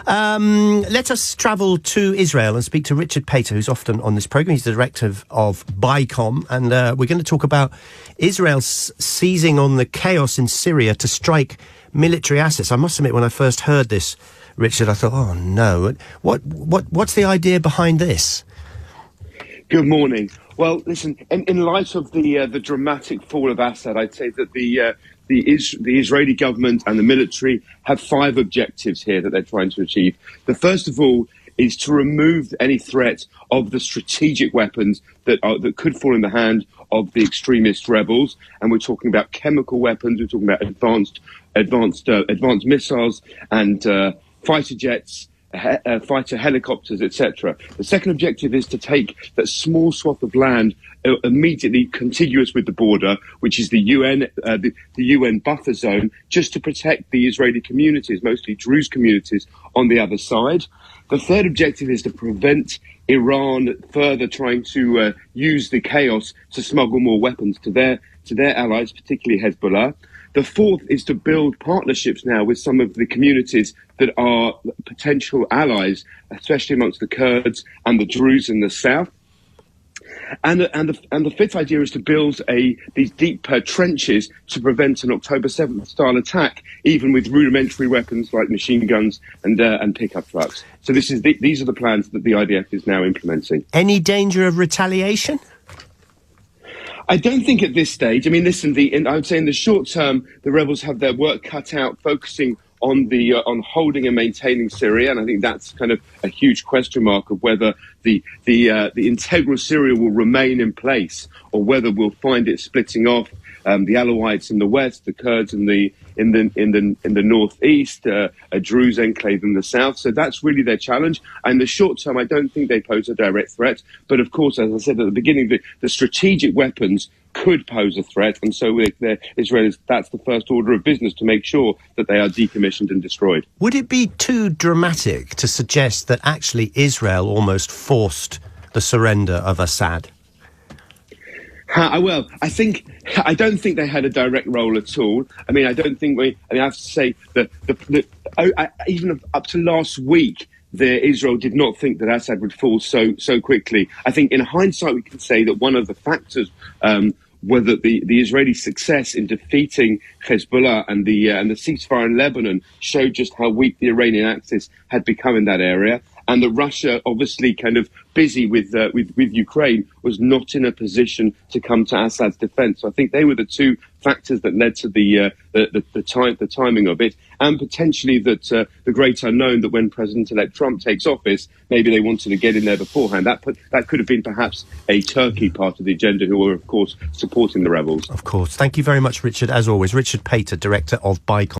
Let us travel to Israel and speak to Richard Pater, who's often on this programme. He's the director of BICOM, and we're going to talk about Israel seizing on the chaos in Syria to strike military assets. I must admit, when I first heard this, Richard, I thought, oh no, what's the idea behind this? Good morning. Well, listen, in light of the dramatic fall of Assad, I'd say that the Israeli government and the military have 5 objectives here that they're trying to achieve. The first of all is to remove any threat of the strategic weapons that could fall in the hand of the extremist rebels. And we're talking about chemical weapons, we're talking about advanced missiles and fighter jets, fighter helicopters, etc. The second objective is to take that small swath of land immediately contiguous with the border, which is the UN buffer zone, just to protect the Israeli communities, mostly Druze communities, on the other side. The third objective is to prevent Iran further trying to use the chaos to smuggle more weapons to their allies, particularly Hezbollah. The fourth is to build partnerships now with some of the communities that are potential allies, especially amongst the Kurds and the Druze in the south. And the fifth idea is to build these deep trenches to prevent an October 7th style attack, even with rudimentary weapons like machine guns and pickup trucks. So these are the plans that the IDF is now implementing. Any danger of retaliation? I don't think at this stage. I mean, listen, I would say in the short term, the rebels have their work cut out, focusing on holding and maintaining Syria, and I think that's kind of a huge question mark of whether the integral Syria will remain in place or whether we'll find it splitting off. The Alawites in the west, the Kurds in the northeast, a Druze enclave in the south. So that's really their challenge. And in the short term, I don't think they pose a direct threat. But of course, as I said at the beginning, the strategic weapons could pose a threat. And so Israelis, that's the first order of business, to make sure that they are decommissioned and destroyed. Would it be too dramatic to suggest that actually Israel almost forced the surrender of Assad? Well, I don't think they had a direct role at all. I mean, I have to say that even up to last week, Israel did not think that Assad would fall so quickly. I think in hindsight, we can say that one of the factors whether the Israeli success in defeating Hezbollah and the ceasefire in Lebanon showed just how weak the Iranian axis had become in that area. And that Russia, obviously kind of busy with Ukraine, was not in a position to come to Assad's defence. So I think they were the two factors that led to the timing of it, and potentially that the great unknown that when President-elect Trump takes office, maybe they wanted to get in there beforehand. That could have been perhaps a Turkey part of the agenda, who were of course supporting the rebels. Of course. Thank you very much, Richard. As always, Richard Pater, Director of BICOM.